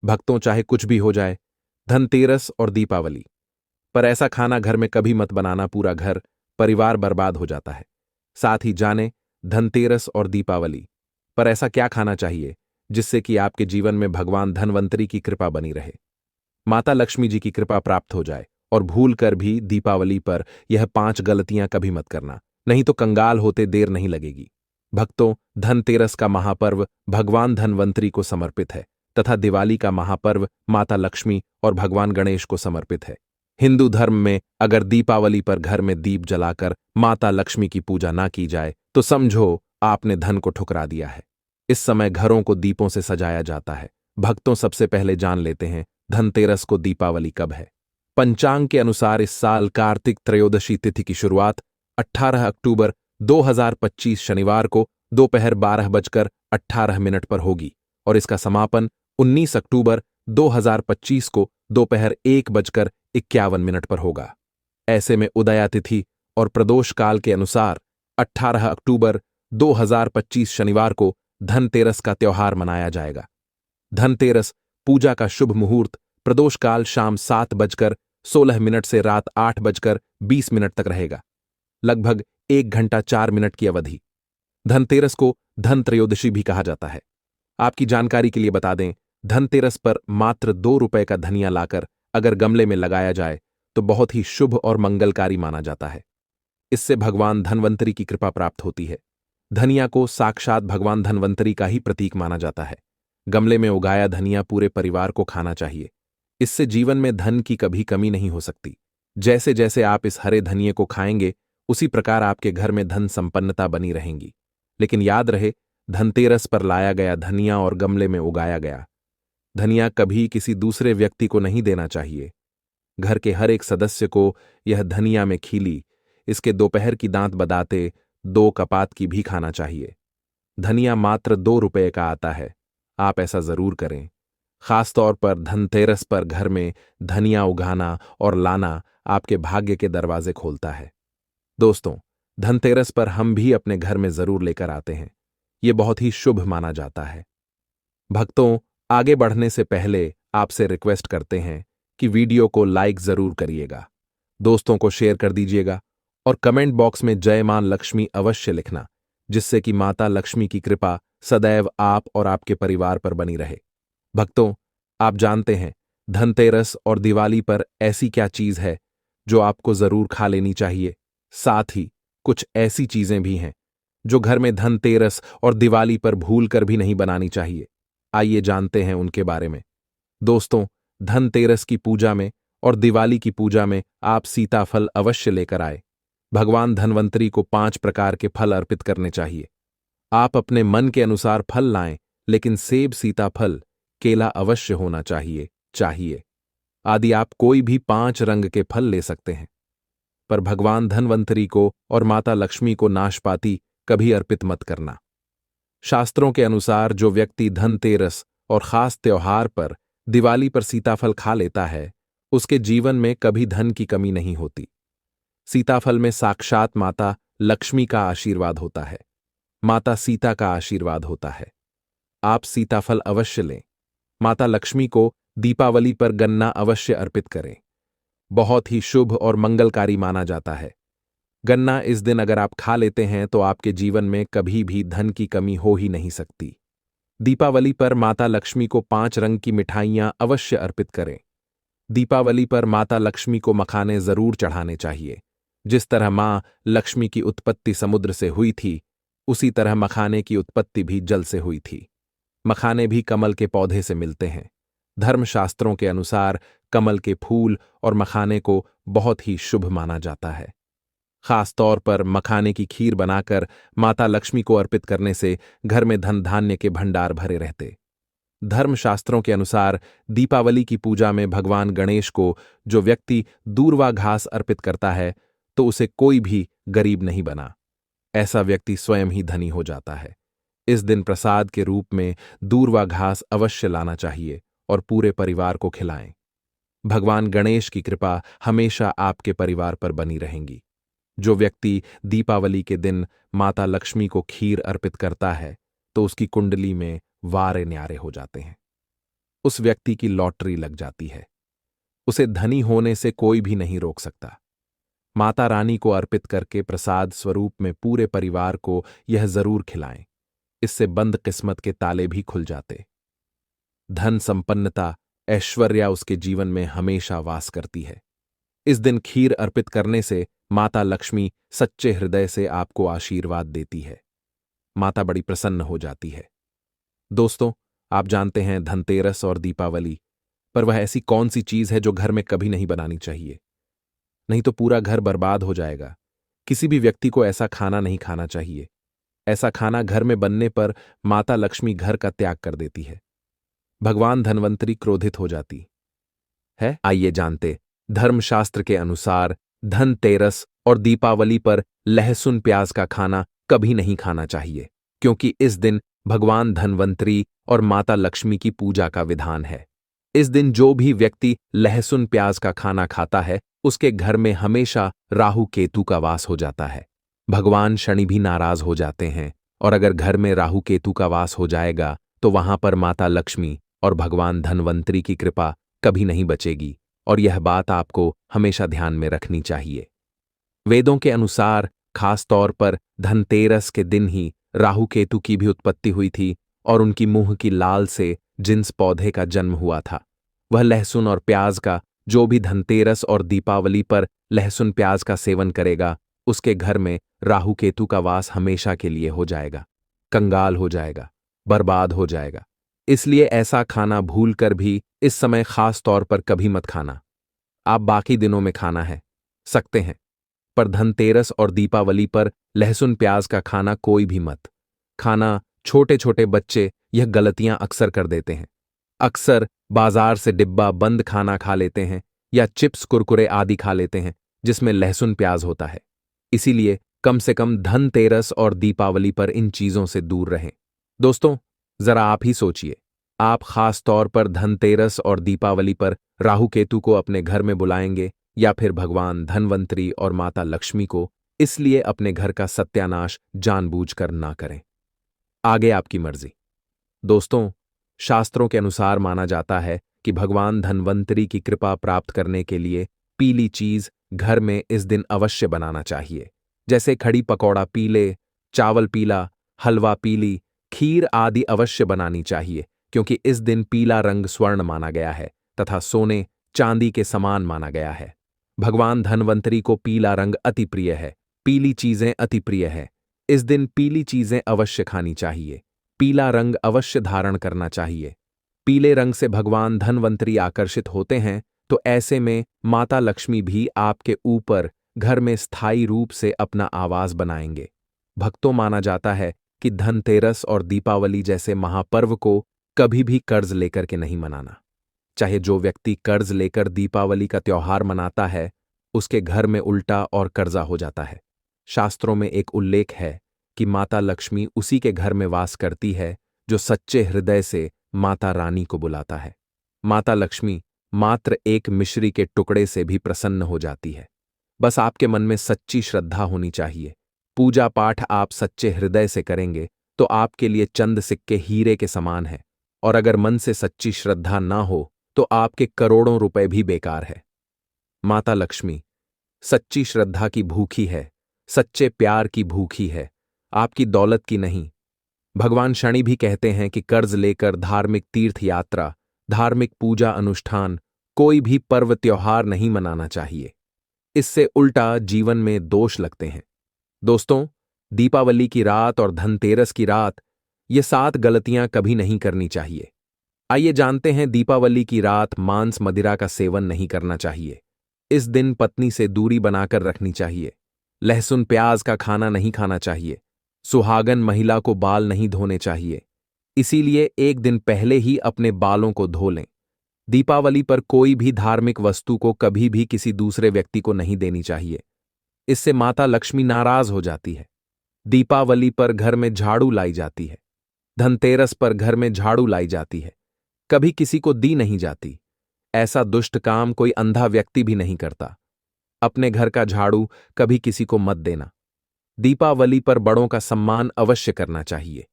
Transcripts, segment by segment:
भक्तों, चाहे कुछ भी हो जाए, धनतेरस और दीपावली पर ऐसा खाना घर में कभी मत बनाना, पूरा घर परिवार बर्बाद हो जाता है। साथ ही जाने धनतेरस और दीपावली पर ऐसा क्या खाना चाहिए जिससे कि आपके जीवन में भगवान धनवंतरी की कृपा बनी रहे, माता लक्ष्मी जी की कृपा प्राप्त हो जाए। और भूल कर भी दीपावली पर यह 5 गलतियां कभी मत करना, नहीं तो कंगाल होते देर नहीं लगेगी। भक्तों, धनतेरस का महापर्व भगवान धनवंतरी को समर्पित है तथा दिवाली का महापर्व माता लक्ष्मी और भगवान गणेश को समर्पित है। हिंदू धर्म में अगर दीपावली पर घर में दीप जलाकर माता लक्ष्मी की पूजा ना की जाए तो समझो आपने धन को ठुकरा दिया है। इस समय घरों को दीपों से सजाया जाता है। भक्तों, सबसे पहले जान लेते हैं धनतेरस को दीपावली कब है। पंचांग के अनुसार इस साल कार्तिक त्रयोदशी तिथि की शुरुआत 18 अक्टूबर 2025 शनिवार को दोपहर 12:18 पर होगी और इसका समापन 19 अक्टूबर 2025 को दोपहर 1:51 पर होगा। ऐसे में उदया तिथि और प्रदोष काल के अनुसार 18 अक्टूबर 2025 शनिवार को धनतेरस का त्योहार मनाया जाएगा। धनतेरस पूजा का शुभ मुहूर्त प्रदोष काल शाम 7:16 से रात 8:20 तक रहेगा, लगभग 1 घंटा 4 मिनट की अवधि। धनतेरस को धन त्रयोदशी भी कहा जाता है। आपकी जानकारी के लिए बता दें, धनतेरस पर मात्र 2 रुपए का धनिया लाकर अगर गमले में लगाया जाए तो बहुत ही शुभ और मंगलकारी माना जाता है। इससे भगवान धनवंतरी की कृपा प्राप्त होती है। धनिया को साक्षात भगवान धनवंतरी का ही प्रतीक माना जाता है। गमले में उगाया धनिया पूरे परिवार को खाना चाहिए। इससे जीवन में धन की कभी कमी नहीं हो सकती। जैसे जैसे आप इस हरे धनिये को खाएंगे उसी प्रकार आपके घर में धन संपन्नता बनी रहेंगी। लेकिन याद रहे, धनतेरस पर लाया गया धनिया और गमले में उगाया गया धनिया कभी किसी दूसरे व्यक्ति को नहीं देना चाहिए। घर के हर एक सदस्य को यह धनिया में खीली इसके दोपहर की दांत बदाते 2 कपात की भी खाना चाहिए। धनिया मात्र 2 रुपए का आता है। आप ऐसा जरूर करें। खासतौर पर धनतेरस पर घर में धनिया उगाना और लाना आपके भाग्य के दरवाजे खोलता है। दोस्तों, धनतेरस पर हम भी अपने घर में जरूर लेकर आते हैं। ये बहुत ही शुभ माना जाता है। भक्तों, आगे बढ़ने से पहले आपसे रिक्वेस्ट करते हैं कि वीडियो को लाइक जरूर करिएगा, दोस्तों को शेयर कर दीजिएगा और कमेंट बॉक्स में जय मां लक्ष्मी अवश्य लिखना, जिससे कि माता लक्ष्मी की कृपा सदैव आप और आपके परिवार पर बनी रहे। भक्तों, आप जानते हैं धनतेरस और दिवाली पर ऐसी क्या चीज है जो आपको जरूर खा लेनी चाहिए। साथ ही कुछ ऐसी चीजें भी हैं जो घर में धनतेरस और दिवाली पर भूल कर भी नहीं बनानी चाहिए। आइए जानते हैं उनके बारे में। दोस्तों, धनतेरस की पूजा में और दिवाली की पूजा में आप सीताफल अवश्य लेकर आए। भगवान धनवंतरी को 5 प्रकार के फल अर्पित करने चाहिए। आप अपने मन के अनुसार फल लाएं, लेकिन सेब, सीताफल, केला अवश्य होना चाहिए आदि आप कोई भी 5 रंग के फल ले सकते हैं। पर भगवान धनवंतरी को और माता लक्ष्मी को नाशपाती कभी अर्पित मत करना। शास्त्रों के अनुसार जो व्यक्ति धनतेरस और खास त्योहार पर दिवाली पर सीताफल खा लेता है उसके जीवन में कभी धन की कमी नहीं होती। सीताफल में साक्षात माता लक्ष्मी का आशीर्वाद होता है, माता सीता का आशीर्वाद होता है। आप सीताफल अवश्य लें। माता लक्ष्मी को दीपावली पर गन्ना अवश्य अर्पित करें। बहुत ही शुभ और मंगलकारी माना जाता है। गन्ना इस दिन अगर आप खा लेते हैं तो आपके जीवन में कभी भी धन की कमी हो ही नहीं सकती। दीपावली पर माता लक्ष्मी को 5 रंग की मिठाइयां अवश्य अर्पित करें। दीपावली पर माता लक्ष्मी को मखाने जरूर चढ़ाने चाहिए। जिस तरह मां लक्ष्मी की उत्पत्ति समुद्र से हुई थी, उसी तरह मखाने की उत्पत्ति भी जल से हुई थी। मखाने भी कमल के पौधे से मिलते हैं। धर्मशास्त्रों के अनुसार कमल के फूल और मखाने को बहुत ही शुभ माना जाता है। खास तौर पर मखाने की खीर बनाकर माता लक्ष्मी को अर्पित करने से घर में धन धान्य के भंडार भरे रहते। धर्मशास्त्रों के अनुसार दीपावली की पूजा में भगवान गणेश को जो व्यक्ति दूर्वा घास अर्पित करता है तो उसे कोई भी गरीब नहीं बना। ऐसा व्यक्ति स्वयं ही धनी हो जाता है। इस दिन प्रसाद के रूप में दूर्वा घास अवश्य लाना चाहिए और पूरे परिवार को खिलाएं। भगवान गणेश की कृपा हमेशा आपके परिवार पर बनी रहेंगी। जो व्यक्ति दीपावली के दिन माता लक्ष्मी को खीर अर्पित करता है तो उसकी कुंडली में वारे न्यारे हो जाते हैं। उस व्यक्ति की लॉटरी लग जाती है। उसे धनी होने से कोई भी नहीं रोक सकता। माता रानी को अर्पित करके प्रसाद स्वरूप में पूरे परिवार को यह जरूर खिलाएं। इससे बंद किस्मत के ताले भी खुल जाते। धन संपन्नता, ऐश्वर्या उसके जीवन में हमेशा वास करती है। इस दिन खीर अर्पित करने से माता लक्ष्मी सच्चे हृदय से आपको आशीर्वाद देती है। माता बड़ी प्रसन्न हो जाती है। दोस्तों, आप जानते हैं धनतेरस और दीपावली, पर वह ऐसी कौन सी चीज है जो घर में कभी नहीं बनानी चाहिए? नहीं तो पूरा घर बर्बाद हो जाएगा। किसी भी व्यक्ति को ऐसा खाना नहीं खाना चाहिए। ऐसा खाना घर में बनने पर माता लक्ष्मी घर का त्याग कर देती है। भगवान धनवंतरी क्रोधित हो जाती है। आइए जानते, धर्मशास्त्र के अनुसार धनतेरस और दीपावली पर लहसुन प्याज का खाना कभी नहीं खाना चाहिए, क्योंकि इस दिन भगवान धनवंतरी और माता लक्ष्मी की पूजा का विधान है। इस दिन जो भी व्यक्ति लहसुन प्याज का खाना खाता है, उसके घर में हमेशा राहु केतु का वास हो जाता है। भगवान शनि भी नाराज हो जाते हैं, और अगर घर में राहु केतु का वास हो जाएगा तो वहां पर माता लक्ष्मी और भगवान धनवंतरी की कृपा कभी नहीं बचेगी, और यह बात आपको हमेशा ध्यान में रखनी चाहिए। वेदों के अनुसार खास तौर पर धनतेरस के दिन ही राहु केतु की भी उत्पत्ति हुई थी, और उनकी मुंह की लाल से जिन्स पौधे का जन्म हुआ था। वह लहसुन और प्याज का जो भी धनतेरस और दीपावली पर लहसुन प्याज का सेवन करेगा, उसके घर में राहु केतु का वास हमेशा के लिए हो जाएगा, कंगाल हो जाएगा, बर्बाद हो जाएगा। इसलिए ऐसा खाना भूल कर भी इस समय खास तौर पर कभी मत खाना। आप बाकी दिनों में खाना है सकते हैं, पर धनतेरस और दीपावली पर लहसुन प्याज का खाना कोई भी मत खाना। छोटे छोटे बच्चे यह गलतियां अक्सर कर देते हैं। अक्सर बाजार से डिब्बा बंद खाना खा लेते हैं या चिप्स कुरकुरे आदि खा लेते हैं जिसमें लहसुन प्याज होता है। इसीलिए कम से कम धनतेरस और दीपावली पर इन चीजों से दूर रहें। दोस्तों, जरा आप ही सोचिए, आप खास तौर पर धनतेरस और दीपावली पर राहु केतु को अपने घर में बुलाएंगे या फिर भगवान धनवंतरी और माता लक्ष्मी को? इसलिए अपने घर का सत्यानाश जानबूझकर ना करें। आगे आपकी मर्जी। दोस्तों, शास्त्रों के अनुसार माना जाता है कि भगवान धनवंतरी की कृपा प्राप्त करने के लिए पीली चीज घर में इस दिन अवश्य बनाना चाहिए, जैसे खड़ी पकौड़ा पीले, चावल पीला, हलवा पीली, खीर आदि अवश्य बनानी चाहिए, क्योंकि इस दिन पीला रंग स्वर्ण माना गया है तथा सोने चांदी के समान माना गया है। भगवान धनवंतरी को पीला रंग अति प्रिय है, पीली चीजें अति प्रिय है। इस दिन पीली चीजें अवश्य खानी चाहिए, पीला रंग अवश्य धारण करना चाहिए। पीले रंग से भगवान धनवंतरी आकर्षित होते हैं, तो ऐसे में माता लक्ष्मी भी आपके ऊपर घर में स्थायी रूप से अपना आवास बनाएंगे। भक्तों, माना जाता है कि धनतेरस और दीपावली जैसे महापर्व को कभी भी कर्ज लेकर के नहीं मनाना। चाहे जो व्यक्ति कर्ज लेकर दीपावली का त्योहार मनाता है, उसके घर में उल्टा और कर्जा हो जाता है। शास्त्रों में एक उल्लेख है कि माता लक्ष्मी उसी के घर में वास करती है जो सच्चे हृदय से माता रानी को बुलाता है। माता लक्ष्मी मात्र एक मिश्री के टुकड़े से भी प्रसन्न हो जाती है। बस आपके मन में सच्ची श्रद्धा होनी चाहिए। पूजा पाठ आप सच्चे हृदय से करेंगे तो आपके लिए चंद सिक्के हीरे के समान है, और अगर मन से सच्ची श्रद्धा ना हो तो आपके करोड़ों रुपए भी बेकार है। माता लक्ष्मी सच्ची श्रद्धा की भूखी है, सच्चे प्यार की भूखी है, आपकी दौलत की नहीं। भगवान शनि भी कहते हैं कि कर्ज लेकर धार्मिक तीर्थ यात्रा, धार्मिक पूजा अनुष्ठान, कोई भी पर्व त्योहार नहीं मनाना चाहिए। इससे उल्टा जीवन में दोष लगते हैं। दोस्तों, दीपावली की रात और धनतेरस की रात, ये 7 गलतियां कभी नहीं करनी चाहिए। आइए जानते हैं, दीपावली की रात मांस मदिरा का सेवन नहीं करना चाहिए। इस दिन पत्नी से दूरी बनाकर रखनी चाहिए। लहसुन प्याज का खाना नहीं खाना चाहिए। सुहागन महिला को बाल नहीं धोने चाहिए, इसीलिए एक दिन पहले ही अपने बालों को धो लें। दीपावली पर कोई भी धार्मिक वस्तु को कभी भी किसी दूसरे व्यक्ति को नहीं देनी चाहिए, इससे माता लक्ष्मी नाराज हो जाती है। दीपावली पर घर में झाड़ू लाई जाती है, धनतेरस पर घर में झाड़ू लाई जाती है, कभी किसी को दी नहीं जाती। ऐसा दुष्ट काम कोई अंधा व्यक्ति भी नहीं करता। अपने घर का झाड़ू कभी किसी को मत देना। दीपावली पर बड़ों का सम्मान अवश्य करना चाहिए।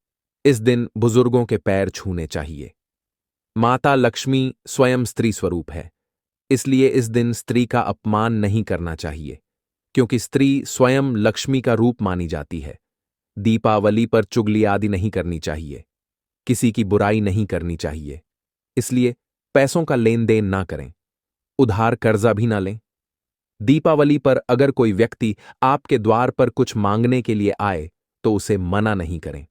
इस दिन बुजुर्गों के पैर छूने चाहिए। माता लक्ष्मी स्वयं स्त्री स्वरूप है, इसलिए इस दिन स्त्री का अपमान नहीं करना चाहिए, क्योंकि स्त्री स्वयं लक्ष्मी का रूप मानी जाती है। दीपावली पर चुगली आदि नहीं करनी चाहिए, किसी की बुराई नहीं करनी चाहिए, इसलिए पैसों का लेन देन ना करें, उधार कर्जा भी ना लें। दीपावली पर अगर कोई व्यक्ति आपके द्वार पर कुछ मांगने के लिए आए तो उसे मना नहीं करें।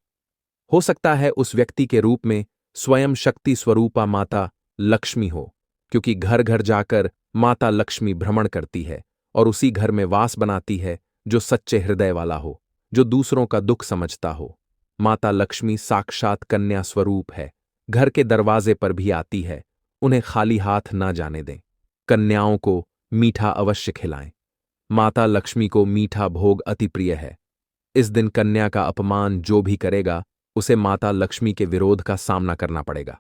हो सकता है उस व्यक्ति के रूप में स्वयं शक्ति स्वरूपा माता लक्ष्मी हो, क्योंकि घर घर जाकर माता लक्ष्मी भ्रमण करती है और उसी घर में वास बनाती है जो सच्चे हृदय वाला हो, जो दूसरों का दुख समझता हो। माता लक्ष्मी साक्षात कन्या स्वरूप है, घर के दरवाजे पर भी आती है, उन्हें खाली हाथ ना जाने दें। कन्याओं को मीठा अवश्य खिलाएं। माता लक्ष्मी को मीठा भोग अति प्रिय है। इस दिन कन्या का अपमान जो भी करेगा उसे माता लक्ष्मी के विरोध का सामना करना पड़ेगा।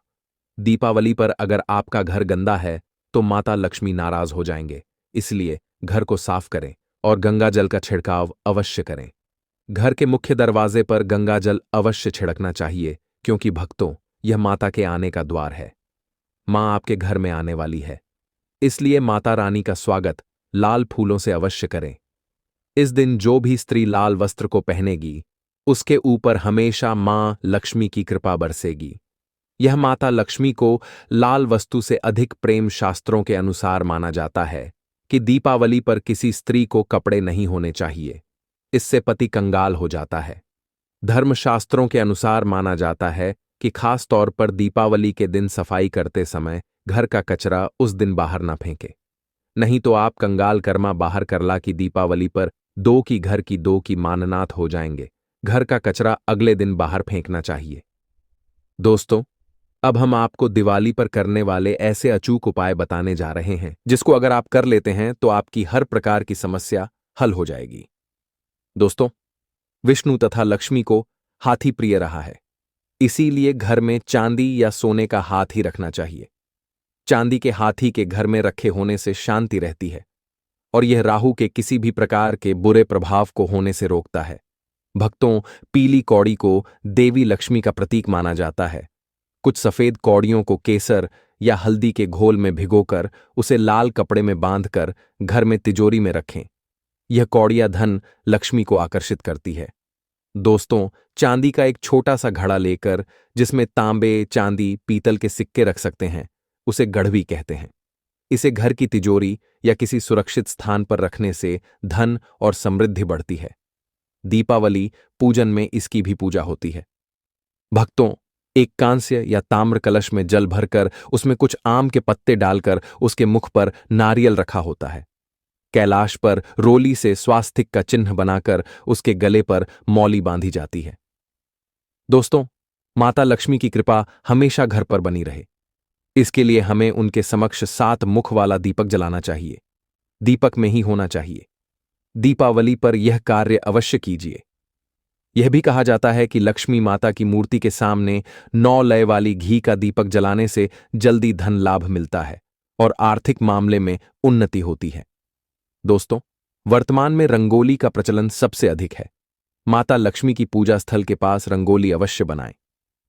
दीपावली पर अगर आपका घर गंदा है तो माता लक्ष्मी नाराज हो जाएंगे, इसलिए घर को साफ करें और गंगा जल का छिड़काव अवश्य करें। घर के मुख्य दरवाजे पर गंगा जल अवश्य छिड़कना चाहिए, क्योंकि भक्तों, यह माता के आने का द्वार है। मां आपके घर में आने वाली है, इसलिए माता रानी का स्वागत लाल फूलों से अवश्य करें। इस दिन जो भी स्त्री लाल वस्त्र को पहनेगी उसके ऊपर हमेशा मां लक्ष्मी की कृपा बरसेगी। यह माता लक्ष्मी को लाल वस्तु से अधिक प्रेम शास्त्रों के अनुसार माना जाता है कि दीपावली पर किसी स्त्री को कपड़े नहीं होने चाहिए, इससे पति कंगाल हो जाता है। धर्मशास्त्रों के अनुसार माना जाता है कि खास तौर पर दीपावली के दिन सफाई करते समय घर का कचरा उस दिन बाहर ना फेंके, नहीं तो आप कंगाल कर्मा बाहर करला की दीपावली पर दो की घर की दो की माननाथ हो जाएंगे। घर का कचरा अगले दिन बाहर फेंकना चाहिए। दोस्तों, अब हम आपको दिवाली पर करने वाले ऐसे अचूक उपाय बताने जा रहे हैं जिसको अगर आप कर लेते हैं तो आपकी हर प्रकार की समस्या हल हो जाएगी। दोस्तों, विष्णु तथा लक्ष्मी को हाथी प्रिय रहा है, इसीलिए घर में चांदी या सोने का हाथ ही रखना चाहिए। चांदी के हाथी के घर में रखे होने से शांति रहती है और यह राहु के किसी भी प्रकार के बुरे प्रभाव को होने से रोकता है। भक्तों, पीली कौड़ी को देवी लक्ष्मी का प्रतीक माना जाता है। कुछ सफेद कौड़ियों को केसर या हल्दी के घोल में भिगोकर उसे लाल कपड़े में बांधकर घर में तिजोरी में रखें। यह कौड़ियां धन लक्ष्मी को आकर्षित करती है। दोस्तों, चांदी का एक छोटा सा घड़ा लेकर जिसमें तांबे, चांदी, पीतल के सिक्के रख सकते हैं, उसे गढ़वी कहते हैं। इसे घर की तिजोरी या किसी सुरक्षित स्थान पर रखने से धन और समृद्धि बढ़ती है। दीपावली पूजन में इसकी भी पूजा होती है। भक्तों, एक कांस्य या ताम्र कलश में जल भरकर उसमें कुछ आम के पत्ते डालकर उसके मुख पर नारियल रखा होता है। कैलाश पर रोली से स्वास्तिक का चिन्ह बनाकर उसके गले पर मौली बांधी जाती है। दोस्तों, माता लक्ष्मी की कृपा हमेशा घर पर बनी रहे, इसके लिए हमें उनके समक्ष 7 मुख वाला दीपक जलाना चाहिए। दीपक में ही होना चाहिए। दीपावली पर यह कार्य अवश्य कीजिए। यह भी कहा जाता है कि लक्ष्मी माता की मूर्ति के सामने 9 लय वाली घी का दीपक जलाने से जल्दी धन लाभ मिलता है और आर्थिक मामले में उन्नति होती है। दोस्तों, वर्तमान में रंगोली का प्रचलन सबसे अधिक है। माता लक्ष्मी की पूजा स्थल के पास रंगोली अवश्य बनाएं।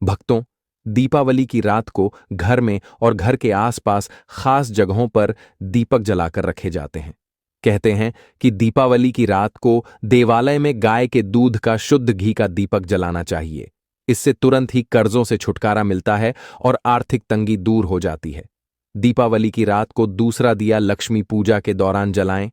भक्तों, दीपावली की रात को घर में और घर के आसपास खास जगहों पर दीपक जलाकर रखे जाते हैं। कहते हैं कि दीपावली की रात को देवालय में गाय के दूध का शुद्ध घी का दीपक जलाना चाहिए। इससे तुरंत ही कर्जों से छुटकारा मिलता है और आर्थिक तंगी दूर हो जाती है। दीपावली की रात को दूसरा दिया लक्ष्मी पूजा के दौरान जलाएं,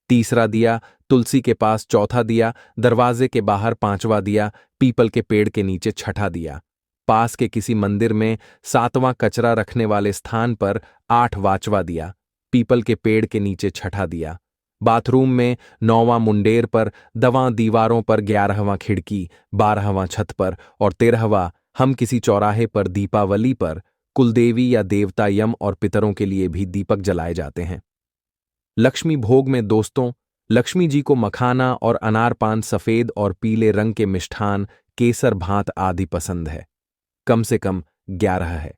तीसरा दिया तुलसी के पास, चौथा दिया दरवाजे के बाहर, पांचवा दिया पीपल के पेड़ के नीचे, छठा दिया पास के किसी मंदिर में, 7वां कचरा रखने वाले स्थान पर, 8वां दिया पीपल के पेड़ के नीचे, छठा दिया बाथरूम में, 9वां मुंडेर पर, 10वां दीवारों पर, 11वां खिड़की, 12वां छत पर और 13वां हम किसी चौराहे पर दीपावली पर कुलदेवी या देवता यम और पितरों के लिए भी दीपक जलाए जाते हैं। लक्ष्मी भोग में दोस्तों, लक्ष्मी जी को मखाना और अनार पान, सफेद और पीले रंग के मिष्ठान, केसर भात आदि पसंद है। कम से कम 11 है।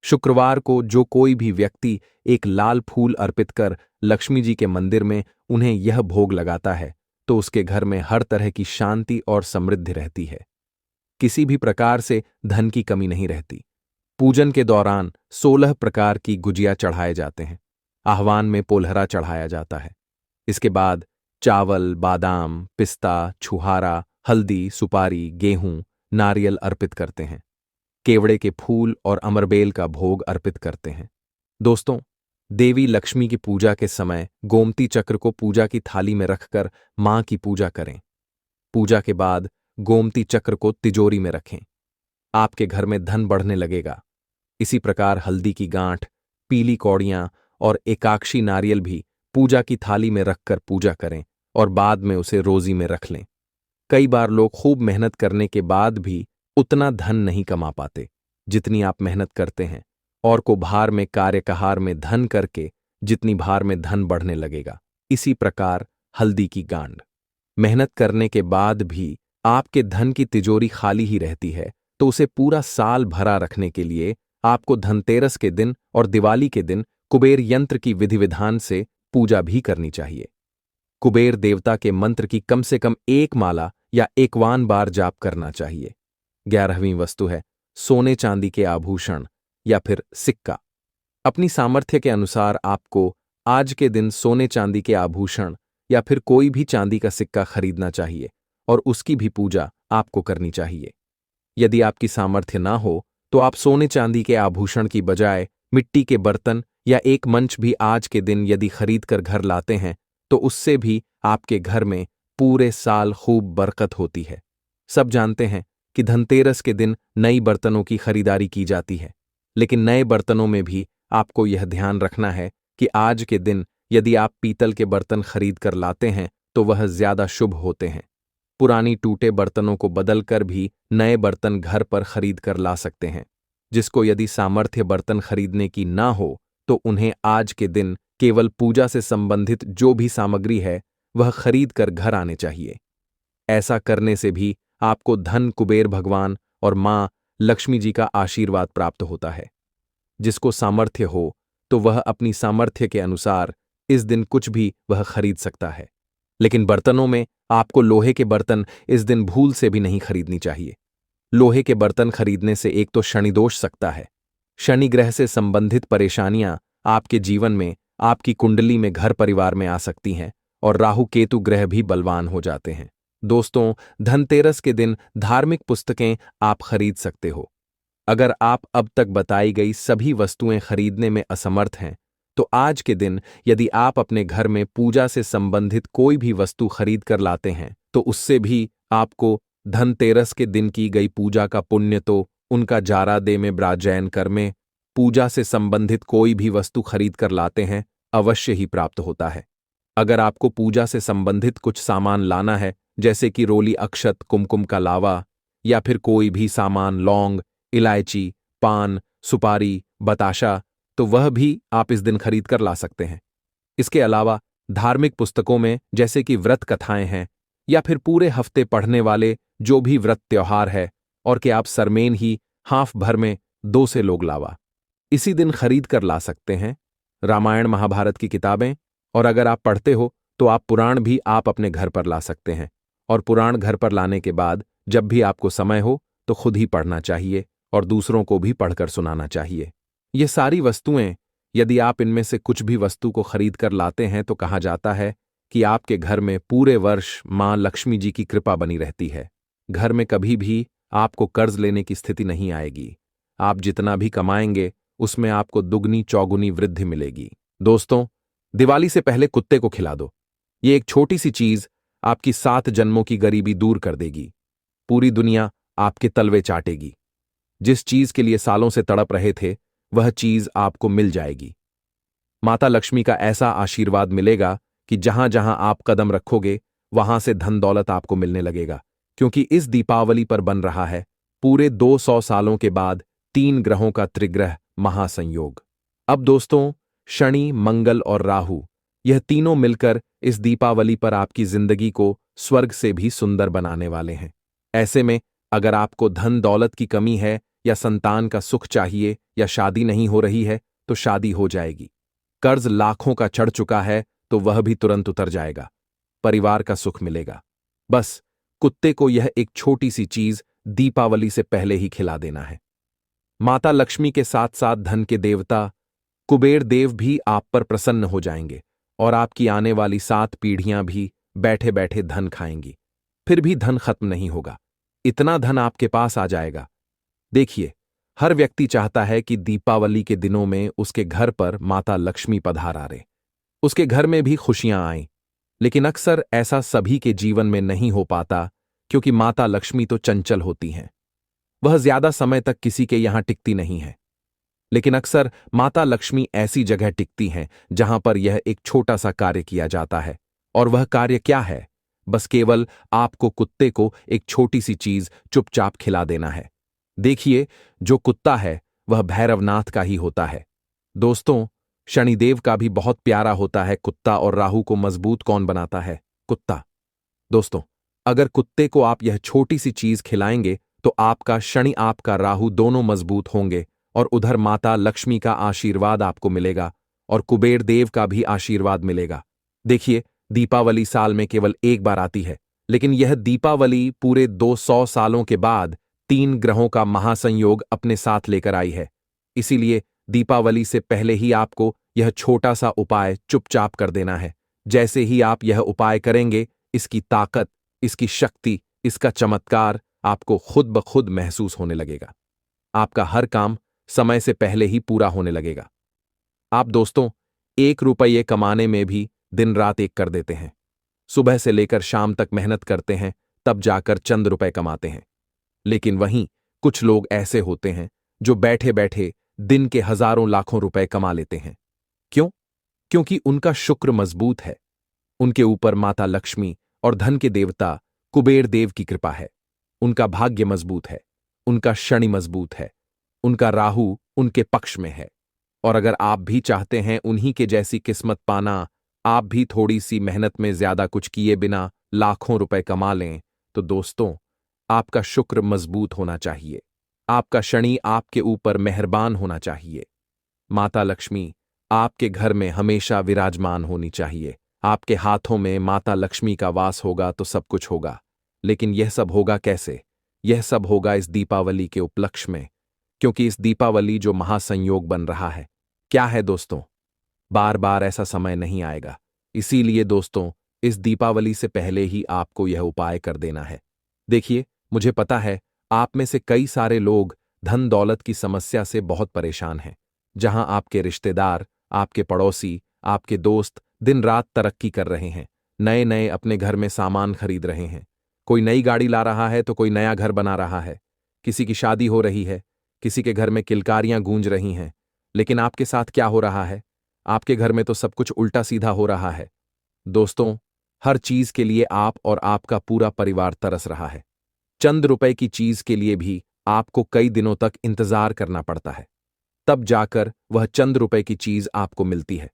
शुक्रवार को जो कोई भी व्यक्ति एक लाल फूल अर्पित कर लक्ष्मी जी के मंदिर में उन्हें यह भोग लगाता है तो उसके घर में हर तरह की शांति और समृद्धि रहती है। किसी भी प्रकार से धन की कमी नहीं रहती। पूजन के दौरान 16 प्रकार की गुजिया चढ़ाए जाते हैं। आह्वान में पोलहरा चढ़ाया जाता है। इसके बाद चावल, बादाम, पिस्ता, छुहारा, हल्दी, सुपारी, गेहूं, नारियल अर्पित करते हैं। केवड़े के फूल और अमरबेल का भोग अर्पित करते हैं। दोस्तों, देवी लक्ष्मी की पूजा के समय गोमती चक्र को पूजा की थाली में रखकर मां की पूजा करें। पूजा के बाद गोमती चक्र को तिजोरी में रखें। आपके घर में धन बढ़ने लगेगा। इसी प्रकार हल्दी की गांठ, पीली कौड़ियां और एकाक्षी नारियल भी पूजा की थाली में रखकर पूजा करें और बाद में उसे रोजी में रख लें। कई बार लोग खूब मेहनत करने के बाद भी उतना धन नहीं कमा पाते जितनी आप मेहनत करते हैं, और को भार में कार्यकहार में धन करके जितनी भार में धन बढ़ने लगेगा। इसी प्रकार हल्दी की गांठ, मेहनत करने के बाद भी आपके धन की तिजोरी खाली ही रहती है, तो उसे पूरा साल भरा रखने के लिए आपको धनतेरस के दिन और दिवाली के दिन कुबेर यंत्र की विधि विधान से पूजा भी करनी चाहिए। कुबेर देवता के मंत्र की कम से कम एक माला या 51 बार जाप करना चाहिए। 11वीं वस्तु है सोने चांदी के आभूषण या फिर सिक्का। अपनी सामर्थ्य के अनुसार आपको आज के दिन सोने चांदी के आभूषण या फिर कोई भी चांदी का सिक्का खरीदना चाहिए और उसकी भी पूजा आपको करनी चाहिए। यदि आपकी सामर्थ्य ना हो तो आप सोने चांदी के आभूषण की बजाय मिट्टी के बर्तन या एक मंच भी आज के दिन यदि खरीद कर घर लाते हैं तो उससे भी आपके घर में पूरे साल खूब बरकत होती है। सब जानते हैं कि धनतेरस के दिन नई बर्तनों की खरीदारी की जाती है, लेकिन नए बर्तनों में भी आपको यह ध्यान रखना है कि आज के दिन यदि आप पीतल के बर्तन खरीद कर लाते हैं तो वह ज्यादा शुभ होते हैं। पुरानी टूटे बर्तनों को बदलकर भी नए बर्तन घर पर खरीद कर ला सकते हैं। जिसको यदि सामर्थ्य बर्तन खरीदने की ना हो तो उन्हें आज के दिन केवल पूजा से संबंधित जो भी सामग्री है वह खरीद कर घर आने चाहिए। ऐसा करने से भी आपको धन, कुबेर भगवान और मां लक्ष्मी जी का आशीर्वाद प्राप्त होता है। जिसको सामर्थ्य हो तो वह अपनी सामर्थ्य के अनुसार इस दिन कुछ भी वह खरीद सकता है, लेकिन बर्तनों में आपको लोहे के बर्तन इस दिन भूल से भी नहीं खरीदनी चाहिए। लोहे के बर्तन खरीदने से एक तो शनि दोष सकता है, शनि ग्रह से संबंधित परेशानियां आपके जीवन में, आपकी कुंडली में, घर परिवार में आ सकती हैं और राहु केतु ग्रह भी बलवान हो जाते हैं। दोस्तों, धनतेरस के दिन धार्मिक पुस्तकें आप खरीद सकते हो। अगर आप अब तक बताई गई सभी वस्तुएं खरीदने में असमर्थ हैं तो आज के दिन यदि आप अपने घर में पूजा से संबंधित कोई भी वस्तु खरीद कर लाते हैं तो उससे भी आपको धनतेरस के दिन की गई पूजा का पुण्य तो उनका जारा दे में ब्राजैन कर में पूजा से संबंधित कोई भी वस्तु खरीद कर लाते हैं अवश्य ही प्राप्त होता है। अगर आपको पूजा से संबंधित कुछ सामान लाना है जैसे कि रोली अक्षत, कुमकुम का लावा या फिर कोई भी सामान, लौंग, इलायची, पान, सुपारी, बताशा, तो वह भी आप इस दिन खरीद कर ला सकते हैं। इसके अलावा धार्मिक पुस्तकों में जैसे कि व्रत कथाएं हैं या फिर पूरे हफ्ते पढ़ने वाले जो भी व्रत त्योहार है और कि आप सरमेन ही हाफ भर में 2 से लोग लावा इसी दिन खरीद कर ला सकते हैं। रामायण महाभारत की किताबें, और अगर आप पढ़ते हो तो आप पुराण भी आप अपने घर पर ला सकते हैं, और पुराण घर पर लाने के बाद जब भी आपको समय हो तो खुद ही पढ़ना चाहिए और दूसरों को भी पढ़कर सुनाना चाहिए। ये सारी वस्तुएं यदि आप इनमें से कुछ भी वस्तु को खरीद कर लाते हैं तो कहा जाता है कि आपके घर में पूरे वर्ष मां लक्ष्मी जी की कृपा बनी रहती है। घर में कभी भी आपको कर्ज लेने की स्थिति नहीं आएगी। आप जितना भी कमाएंगे उसमें आपको दुगनी चौगुनी वृद्धि मिलेगी। दोस्तों, दिवाली से पहले कुत्ते को खिला दो। ये एक छोटी सी चीज आपकी 7 जन्मों की गरीबी दूर कर देगी। पूरी दुनिया आपके तलवे चाटेगी। जिस चीज के लिए सालों से तड़प रहे थे वह चीज आपको मिल जाएगी। माता लक्ष्मी का ऐसा आशीर्वाद मिलेगा कि जहां जहां आप कदम रखोगे वहां से धन दौलत आपको मिलने लगेगा, क्योंकि इस दीपावली पर बन रहा है पूरे 200 सालों के बाद 3 ग्रहों का त्रिग्रह महासंयोग। अब दोस्तों, शनि, मंगल और राहु यह तीनों मिलकर इस दीपावली पर आपकी जिंदगी को स्वर्ग से भी सुंदर बनाने वाले हैं। ऐसे में अगर आपको धन दौलत की कमी है या संतान का सुख चाहिए या शादी नहीं हो रही है तो शादी हो जाएगी। कर्ज लाखों का चढ़ चुका है तो वह भी तुरंत उतर जाएगा। परिवार का सुख मिलेगा। बस कुत्ते को यह एक छोटी सी चीज दीपावली से पहले ही खिला देना है। माता लक्ष्मी के साथ साथ धन के देवता कुबेर देव भी आप पर प्रसन्न हो जाएंगे और आपकी आने वाली 7 पीढ़ियां भी बैठे बैठे धन खाएंगी। फिर भी धन खत्म नहीं होगा, इतना धन आपके पास आ जाएगा। देखिए, हर व्यक्ति चाहता है कि दीपावली के दिनों में उसके घर पर माता लक्ष्मी पधार आए, उसके घर में भी खुशियां आएं। लेकिन अक्सर ऐसा सभी के जीवन में नहीं हो पाता, क्योंकि माता लक्ष्मी तो चंचल होती हैं। वह ज्यादा समय तक किसी के यहां टिकती नहीं है। लेकिन अक्सर माता लक्ष्मी ऐसी जगह टिकती हैं जहां पर यह एक छोटा सा कार्य किया जाता है। और वह कार्य क्या है? बस केवल आपको कुत्ते को एक छोटी सी चीज चुपचाप खिला देना है। देखिए, जो कुत्ता है वह भैरवनाथ का ही होता है। दोस्तों, शनिदेव का भी बहुत प्यारा होता है कुत्ता, और राहु को मजबूत कौन बनाता है? कुत्ता। दोस्तों, अगर कुत्ते को आप यह छोटी सी चीज खिलाएंगे तो आपका शनि, आपका राहु दोनों मजबूत होंगे, और उधर माता लक्ष्मी का आशीर्वाद आपको मिलेगा और कुबेर देव का भी आशीर्वाद मिलेगा। देखिए, दीपावली साल में केवल एक बार आती है, लेकिन यह दीपावली पूरे 200 सालों के बाद 3 ग्रहों का महासंयोग अपने साथ लेकर आई है। इसीलिए दीपावली से पहले ही आपको यह छोटा सा उपाय चुपचाप कर देना है। जैसे ही आप यह उपाय करेंगे, इसकी ताकत, इसकी शक्ति, इसका चमत्कार आपको खुद ब खुद महसूस होने लगेगा। आपका हर काम समय से पहले ही पूरा होने लगेगा। आप दोस्तों, 1 रुपये कमाने में भी दिन रात एक कर देते हैं। सुबह से लेकर शाम तक मेहनत करते हैं, तब जाकर चंद रुपए कमाते हैं। लेकिन वहीं कुछ लोग ऐसे होते हैं जो बैठे बैठे दिन के हजारों लाखों रुपए कमा लेते हैं। क्यों? क्योंकि उनका शुक्र मजबूत है, उनके ऊपर माता लक्ष्मी और धन के देवता कुबेर देव की कृपा है। उनका भाग्य मजबूत है, उनका शनि मजबूत है, उनका राहु उनके पक्ष में है। और अगर आप भी चाहते हैं उन्हीं के जैसी किस्मत पाना, आप भी थोड़ी सी मेहनत में ज्यादा कुछ किए बिना लाखों रुपए कमा लें, तो दोस्तों, आपका शुक्र मजबूत होना चाहिए, आपका शनि आपके ऊपर मेहरबान होना चाहिए, माता लक्ष्मी आपके घर में हमेशा विराजमान होनी चाहिए। आपके हाथों में माता लक्ष्मी का वास होगा तो सब कुछ होगा। लेकिन यह सब होगा कैसे? यह सब होगा इस दीपावली के उपलक्ष्य में, क्योंकि इस दीपावली जो महासंयोग बन रहा है, क्या है दोस्तों? बार बार ऐसा समय नहीं आएगा। इसीलिए दोस्तों, इस दीपावली से पहले ही आपको यह उपाय कर देना है। देखिए, मुझे पता है आप में से कई सारे लोग धन दौलत की समस्या से बहुत परेशान हैं। जहां आपके रिश्तेदार, आपके पड़ोसी, आपके दोस्त दिन रात तरक्की कर रहे हैं, नए नए अपने घर में सामान खरीद रहे हैं। कोई नई गाड़ी ला रहा है तो कोई नया घर बना रहा है। किसी की शादी हो रही है, किसी के घर में किलकारियां गूंज रही हैं। लेकिन आपके साथ क्या हो रहा है? आपके घर में तो सब कुछ उल्टा सीधा हो रहा है। दोस्तों, हर चीज के लिए आप और आपका पूरा परिवार तरस रहा है। चंद रुपए की चीज के लिए भी आपको कई दिनों तक इंतजार करना पड़ता है, तब जाकर वह चंद रुपए की चीज आपको मिलती है।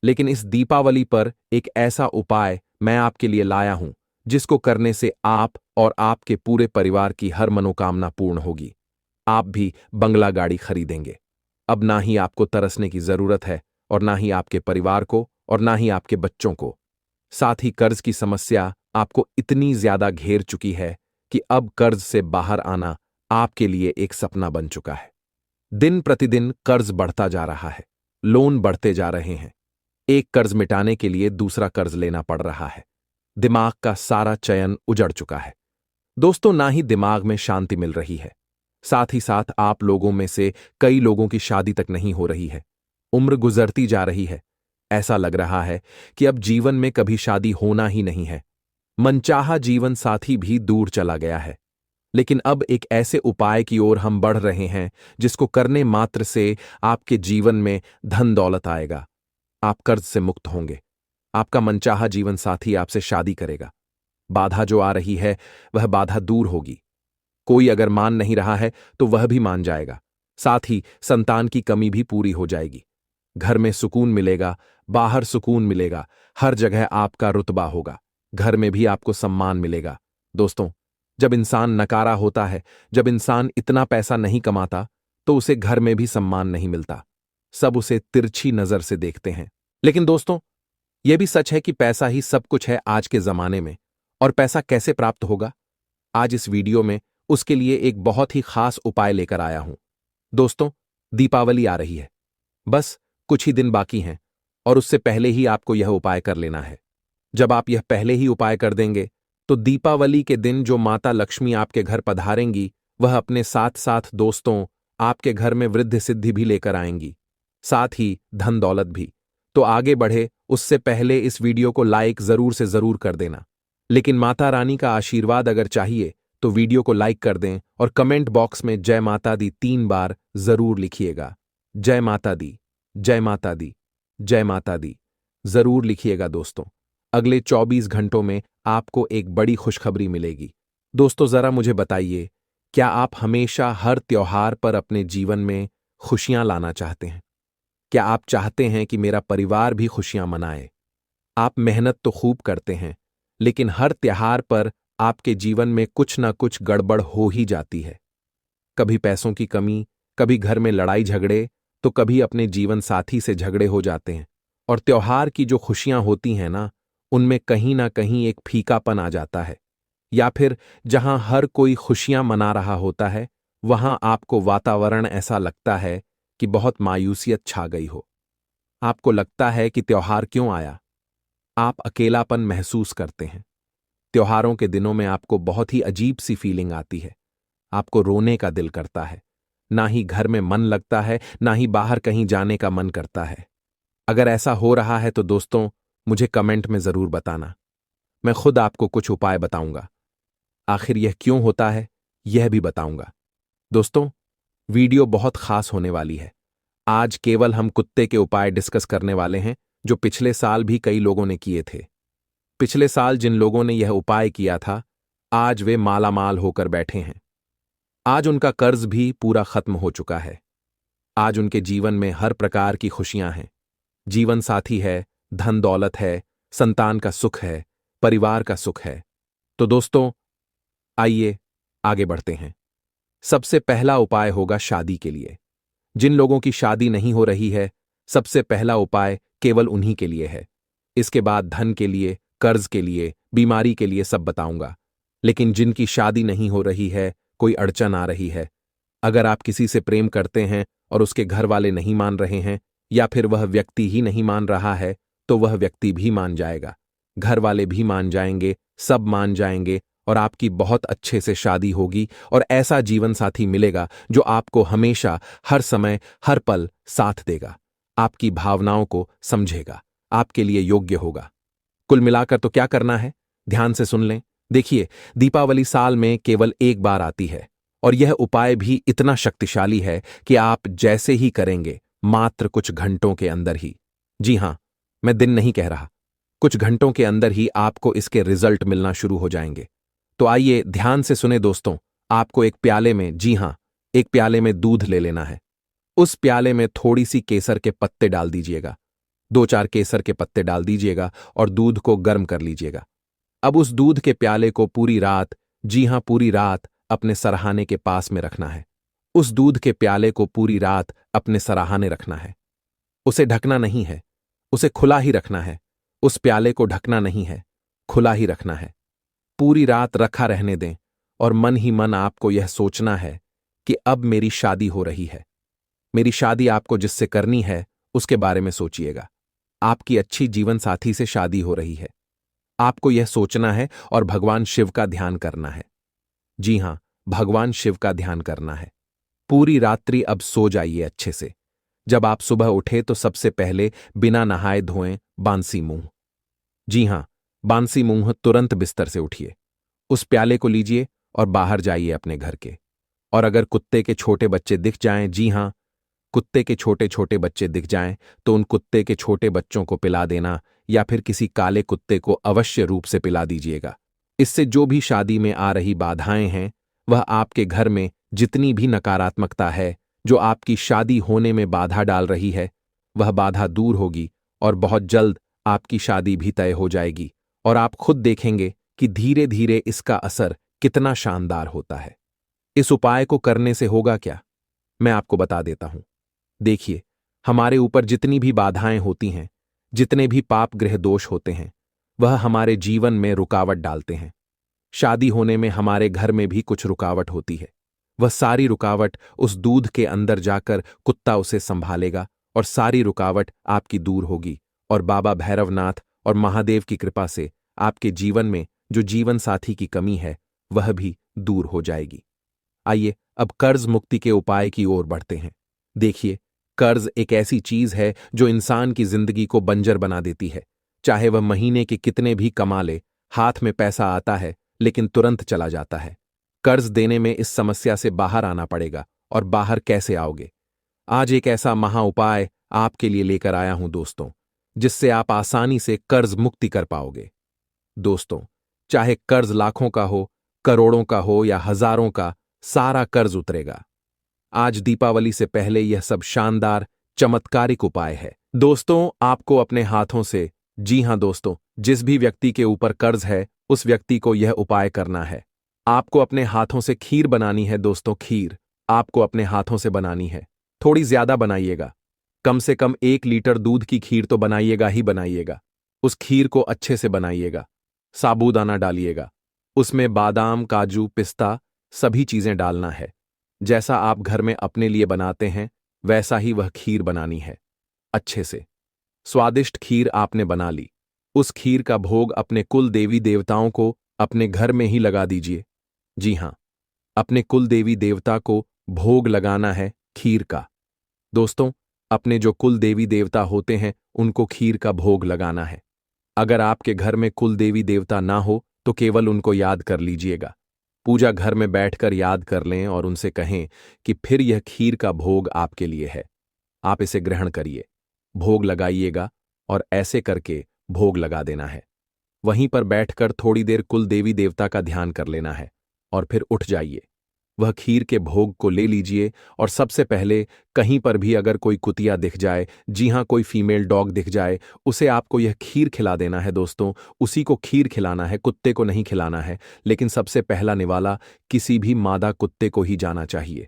लेकिन इस दीपावली पर एक ऐसा उपाय मैं आपके लिए लाया हूं, जिसको करने से आप और आपके पूरे परिवार की हर मनोकामना पूर्ण होगी। आप भी बंगला गाड़ी खरीदेंगे। अब ना ही आपको तरसने की जरूरत है, और ना ही आपके परिवार को, और ना ही आपके बच्चों को। साथ ही कर्ज की समस्या आपको इतनी ज्यादा घेर चुकी है कि अब कर्ज से बाहर आना आपके लिए एक सपना बन चुका है। दिन प्रतिदिन कर्ज बढ़ता जा रहा है, लोन बढ़ते जा रहे हैं। एक कर्ज मिटाने के लिए दूसरा कर्ज लेना पड़ रहा है। दिमाग का सारा चयन उजड़ चुका है। दोस्तों, ना ही दिमाग में शांति मिल रही है, साथ ही साथ आप लोगों में से कई लोगों की शादी तक नहीं हो रही है। उम्र गुजरती जा रही है, ऐसा लग रहा है कि अब जीवन में कभी शादी होना ही नहीं है। मनचाहा जीवन साथी भी दूर चला गया है। लेकिन अब एक ऐसे उपाय की ओर हम बढ़ रहे हैं, जिसको करने मात्र से आपके जीवन में धन दौलत आएगा। आप कर्ज से मुक्त होंगे, आपका मनचाहा जीवन साथी आपसे शादी करेगा। बाधा जो आ रही है, वह बाधा दूर होगी। कोई अगर मान नहीं रहा है तो वह भी मान जाएगा। साथ ही संतान की कमी भी पूरी हो जाएगी। घर में सुकून मिलेगा, बाहर सुकून मिलेगा, हर जगह आपका रुतबा होगा, घर में भी आपको सम्मान मिलेगा। दोस्तों, जब इंसान नकारा होता है, जब इंसान इतना पैसा नहीं कमाता, तो उसे घर में भी सम्मान नहीं मिलता। सब उसे तिरछी नजर से देखते हैं। लेकिन दोस्तों, यह भी सच है कि पैसा ही सब कुछ है आज के जमाने में। और पैसा कैसे प्राप्त होगा? आज इस वीडियो में उसके लिए एक बहुत ही खास उपाय लेकर आया हूं। दोस्तों, दीपावली आ रही है। बस कुछ ही दिन बाकी हैं और उससे पहले ही आपको यह उपाय कर लेना है। जब आप यह पहले ही उपाय कर देंगे तो दीपावली के दिन जो माता लक्ष्मी आपके घर पधारेंगी वह अपने साथ साथ दोस्तों आपके घर में वृद्धि सिद्धि भी लेकर आएंगी, साथ ही धन दौलत भी। तो आगे बढ़े उससे पहले इस वीडियो को लाइक जरूर से जरूर कर देना। लेकिन माता रानी का आशीर्वाद अगर चाहिए तो वीडियो को लाइक कर दें और कमेंट बॉक्स में जय माता दी 3 बार जरूर लिखिएगा। जय माता दी, जय माता दी, जय माता दी जरूर लिखिएगा दोस्तों। अगले 24 घंटों में आपको एक बड़ी खुशखबरी मिलेगी। दोस्तों, जरा मुझे बताइए, क्या आप हमेशा हर त्योहार पर अपने जीवन में खुशियां लाना चाहते हैं? क्या आप चाहते हैं कि मेरा परिवार भी खुशियां मनाए? आप मेहनत तो खूब करते हैं, लेकिन हर त्योहार पर आपके जीवन में कुछ ना कुछ गड़बड़ हो ही जाती है। कभी पैसों की कमी, कभी घर में लड़ाई झगड़े, तो कभी अपने जीवन साथी से झगड़े हो जाते हैं। और त्योहार की जो खुशियां होती हैं उनमें कहीं ना कहीं एक फीकापन आ जाता है। या फिर जहां हर कोई खुशियां मना रहा होता है वहां आपको वातावरण ऐसा लगता है कि बहुत मायूसियत छा गई हो। आपको लगता है कि त्योहार क्यों आया। आप अकेलापन महसूस करते हैं। त्योहारों के दिनों में आपको बहुत ही अजीब सी फीलिंग आती है। आपको रोने का दिल करता है। ना ही घर में मन लगता है, ना ही बाहर कहीं जाने का मन करता है। अगर ऐसा हो रहा है तो दोस्तों मुझे कमेंट में जरूर बताना। मैं खुद आपको कुछ उपाय बताऊंगा। आखिर यह क्यों होता है यह भी बताऊंगा। दोस्तों, वीडियो बहुत खास होने वाली है। आज केवल हम कुत्ते के उपाय डिस्कस करने वाले हैं जो पिछले साल भी कई लोगों ने किए थे। पिछले साल जिन लोगों ने यह उपाय किया था आज वे मालामाल होकर बैठे हैं। आज उनका कर्ज भी पूरा खत्म हो चुका है। आज उनके जीवन में हर प्रकार की खुशियां हैं। जीवन साथी है, धन दौलत है, संतान का सुख है, परिवार का सुख है। तो दोस्तों आइए आगे बढ़ते हैं। सबसे पहला उपाय होगा शादी के लिए। जिन लोगों की शादी नहीं हो रही है, सबसे पहला उपाय केवल उन्हीं के लिए है। इसके बाद धन के लिए, कर्ज के लिए, बीमारी के लिए सब बताऊंगा। लेकिन जिनकी शादी नहीं हो रही है, कोई अड़चन आ रही है, अगर आप किसी से प्रेम करते हैं और उसके घर वाले नहीं मान रहे हैं या फिर वह व्यक्ति ही नहीं मान रहा है, तो वह व्यक्ति भी मान जाएगा। घर वाले भी मान जाएंगे, सब मान जाएंगे और आपकी बहुत अच्छे से शादी होगी और ऐसा जीवन साथी मिलेगा जो आपको हमेशा, हर समय, हर पल साथ देगा, आपकी भावनाओं को समझेगा, आपके लिए योग्य होगा। कुल मिलाकर तो क्या करना है, ध्यान से सुन लें। देखिए, दीपावली साल में केवल एक बार आती है और यह उपाय भी इतना शक्तिशाली है कि आप जैसे ही करेंगे, मात्र कुछ घंटों के अंदर ही, जी हां, मैं दिन नहीं कह रहा, कुछ घंटों के अंदर ही आपको इसके रिजल्ट मिलना शुरू हो जाएंगे। तो आइए ध्यान से सुने दोस्तों। आपको एक प्याले में, जी हां, एक प्याले में दूध ले लेना है। उस प्याले में थोड़ी सी केसर के पत्ते डाल दीजिएगा। 2-4 केसर के पत्ते डाल दीजिएगा और दूध को गर्म कर लीजिएगा। अब उस दूध के प्याले को पूरी रात, जी हां पूरी रात, अपने सरहाने के पास में रखना है। उस दूध के प्याले को पूरी रात अपने सरहाने रखना है। उसे ढकना नहीं है, उसे खुला ही रखना है। उस प्याले को ढकना नहीं है, खुला ही रखना है। पूरी रात रखा रहने दें और मन ही मन आपको यह सोचना है कि अब मेरी शादी हो रही है। मेरी शादी आपको जिससे करनी है उसके बारे में सोचिएगा। आपकी अच्छी जीवन साथी से शादी हो रही है। आपको यह सोचना है और भगवान शिव का ध्यान करना है। जी हां, भगवान शिव का ध्यान करना है। पूरी रात्रि अब सो जाइए अच्छे से। जब आप सुबह उठे तो सबसे पहले बिना नहाए धोएं बांसी मुंह। जी हां, बांसी मुंह तुरंत बिस्तर से उठिए। उस प्याले को लीजिए और बाहर जाइए अपने घर के। और अगर कुत्ते के छोटे बच्चे दिख जाएं, जी हां, कुत्ते के छोटे छोटे बच्चे दिख जाएं, तो उन कुत्ते के छोटे बच्चों को पिला देना या फिर किसी काले कुत्ते को अवश्य रूप से पिला दीजिएगा। इससे जो भी शादी में आ रही बाधाएं हैं, वह आपके घर में जितनी भी नकारात्मकता है जो आपकी शादी होने में बाधा डाल रही है, वह बाधा दूर होगी और बहुत जल्द आपकी शादी भी तय हो जाएगी। और आप खुद देखेंगे कि धीरे धीरे इसका असर कितना शानदार होता है। इस उपाय को करने से होगा क्या, मैं आपको बता देता हूं। देखिए, हमारे ऊपर जितनी भी बाधाएं होती हैं, जितने भी पाप ग्रह दोष होते हैं, वह हमारे जीवन में रुकावट डालते हैं। शादी होने में हमारे घर में भी कुछ रुकावट होती है। वह सारी रुकावट उस दूध के अंदर जाकर कुत्ता उसे संभालेगा और सारी रुकावट आपकी दूर होगी और बाबा भैरवनाथ और महादेव की कृपा से आपके जीवन में जो जीवन साथी की कमी है वह भी दूर हो जाएगी। आइए अब कर्ज मुक्ति के उपाय की ओर बढ़ते हैं। देखिए, कर्ज एक ऐसी चीज है जो इंसान की जिंदगी को बंजर बना देती है। चाहे वह महीने के कितने भी कमा ले, हाथ में पैसा आता है लेकिन तुरंत चला जाता है। कर्ज देने में इस समस्या से बाहर आना पड़ेगा। और बाहर कैसे आओगे? आज एक ऐसा महा उपाय आपके लिए लेकर आया हूं दोस्तों, जिससे आप आसानी से कर्ज मुक्ति कर पाओगे। दोस्तों, चाहे कर्ज लाखों का हो, करोड़ों का हो या हजारों का, सारा कर्ज उतरेगा। आज दीपावली से पहले यह सब शानदार चमत्कारिक उपाय है। दोस्तों, आपको अपने हाथों से, जी हां दोस्तों, जिस भी व्यक्ति के ऊपर कर्ज है उस व्यक्ति को यह उपाय करना है। आपको अपने हाथों से खीर बनानी है दोस्तों। खीर आपको अपने हाथों से बनानी है। थोड़ी ज्यादा बनाइएगा, कम से कम 1 लीटर दूध की खीर तो बनाइएगा ही बनाइएगा। उस खीर को अच्छे से बनाइएगा, साबूदाना डालिएगा, उसमें बादाम, काजू, पिस्ता सभी चीजें डालना है। जैसा आप घर में अपने लिए बनाते हैं वैसा ही वह खीर बनानी है। अच्छे से स्वादिष्ट खीर आपने बना ली। उस खीर का भोग अपने कुल देवी देवताओं को अपने घर में ही लगा दीजिए। जी हां, अपने कुल देवी देवता को भोग लगाना है खीर का। दोस्तों, अपने जो कुल देवी देवता होते हैं उनको खीर का भोग लगाना है। अगर आपके घर में कुल देवी देवता ना हो तो केवल उनको याद कर लीजिएगा। पूजा घर में बैठकर याद कर लें और उनसे कहें कि फिर यह खीर का भोग आपके लिए है, आप इसे ग्रहण करिए। भोग लगाइएगा और ऐसे करके भोग लगा देना है। वहीं पर बैठकर थोड़ी देर कुल देवी देवता का ध्यान कर लेना है और फिर उठ जाइए। वह खीर के भोग को ले लीजिए और सबसे पहले कहीं पर भी अगर कोई कुतिया दिख जाए, जी हां कोई फीमेल डॉग दिख जाए, उसे आपको यह खीर खिला देना है दोस्तों। उसी को खीर खिलाना है, कुत्ते को नहीं खिलाना है। लेकिन सबसे पहला निवाला किसी भी मादा कुत्ते को ही जाना चाहिए।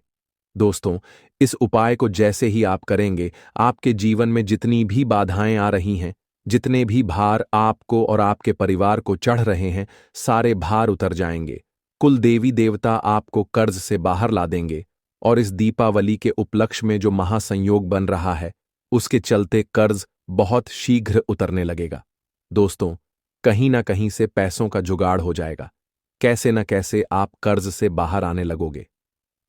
दोस्तों, इस उपाय को जैसे ही आप करेंगे, आपके जीवन में जितनी भी बाधाएं आ रही हैं, जितने भी भार आपको और आपके परिवार को चढ़ रहे हैं, सारे भार उतर जाएंगे। कुल देवी देवता आपको कर्ज से बाहर ला देंगे और इस दीपावली के उपलक्ष्य में जो महासंयोग बन रहा है उसके चलते कर्ज बहुत शीघ्र उतरने लगेगा। दोस्तों, कहीं ना कहीं से पैसों का जुगाड़ हो जाएगा। कैसे न कैसे आप कर्ज से बाहर आने लगोगे।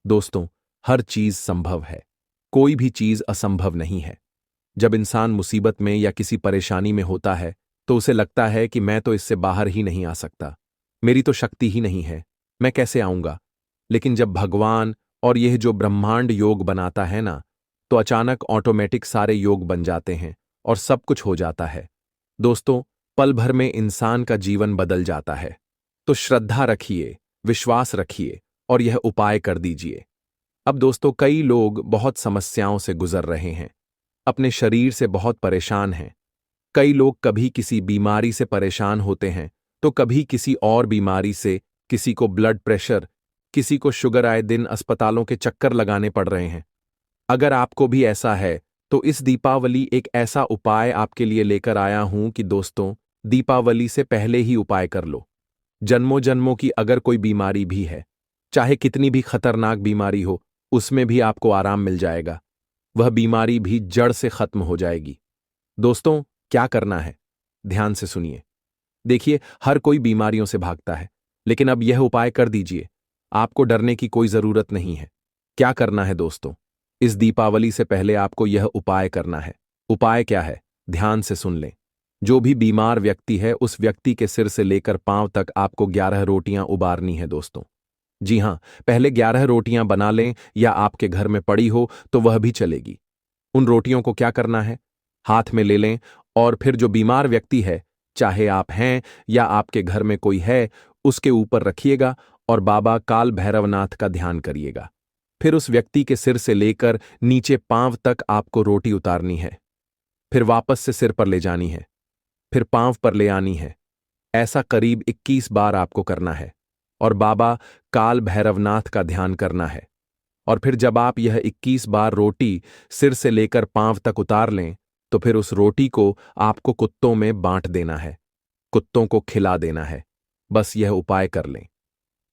दोस्तों, हर चीज संभव है, कोई भी चीज असंभव नहीं है। जब इंसान मुसीबत में या किसी परेशानी में होता है तो उसे लगता है कि मैं तो इससे बाहर ही नहीं आ सकता, मेरी तो शक्ति ही नहीं है, मैं कैसे आऊंगा। लेकिन जब भगवान और यह जो ब्रह्मांड योग बनाता है ना, तो अचानक ऑटोमेटिक सारे योग बन जाते हैं और सब कुछ हो जाता है। दोस्तों, पल भर में इंसान का जीवन बदल जाता है। तो श्रद्धा रखिए, विश्वास रखिए और यह उपाय कर दीजिए। अब दोस्तों, कई लोग बहुत समस्याओं से गुजर रहे हैं, अपने शरीर से बहुत परेशान हैं। कई लोग कभी किसी बीमारी से परेशान होते हैं तो कभी किसी और बीमारी से, किसी को ब्लड प्रेशर, किसी को शुगर, आए दिन अस्पतालों के चक्कर लगाने पड़ रहे हैं। अगर आपको भी ऐसा है तो इस दीपावली एक ऐसा उपाय आपके लिए लेकर आया हूं कि दोस्तों, दीपावली से पहले ही उपाय कर लो। जन्मों जन्मों की अगर कोई बीमारी भी है, चाहे कितनी भी खतरनाक बीमारी हो, उसमें भी आपको आराम मिल जाएगा। वह बीमारी भी जड़ से खत्म हो जाएगी। दोस्तों, क्या करना है? ध्यान से सुनिए। देखिए, हर कोई बीमारियों से भागता है, लेकिन अब यह उपाय कर दीजिए। आपको डरने की कोई जरूरत नहीं है। क्या करना है दोस्तों? इस दीपावली से पहले आपको यह उपाय करना है। उपाय क्या है? ध्यान से सुन लें। जो भी बीमार व्यक्ति है उस व्यक्ति के सिर से लेकर पांव तक आपको 11 रोटियां उबारनी है दोस्तों। जी हां, पहले 11 रोटियां बना लें या आपके घर में पड़ी हो तो वह भी चलेगी। उन रोटियों को क्या करना है? हाथ में ले लें और फिर जो बीमार व्यक्ति है, चाहे आप हैं या आपके घर में कोई है, उसके ऊपर रखिएगा और बाबा काल भैरवनाथ का ध्यान करिएगा। फिर उस व्यक्ति के सिर से लेकर नीचे पांव तक आपको रोटी उतारनी है। फिर वापस से सिर पर ले जानी है, फिर पांव पर ले आनी है। ऐसा करीब 21 बार आपको करना है और बाबा काल भैरवनाथ का ध्यान करना है। और फिर जब आप यह 21 बार रोटी सिर से लेकर पांव तक उतार लें तो फिर उस रोटी को आपको कुत्तों में बांट देना है, कुत्तों को खिला देना है। बस यह उपाय कर लें।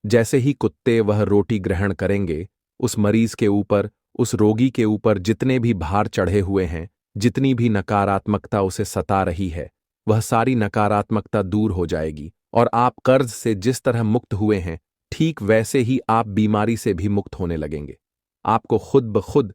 जैसे ही कुत्ते वह रोटी ग्रहण करेंगे उस मरीज के ऊपर, उस रोगी के ऊपर जितने भी भार चढ़े हुए हैं, जितनी भी नकारात्मकता उसे सता रही है, वह सारी नकारात्मकता दूर हो जाएगी और आप कर्ज से जिस तरह मुक्त हुए हैं, ठीक वैसे ही आप बीमारी से भी मुक्त होने लगेंगे। आपको खुद ब खुद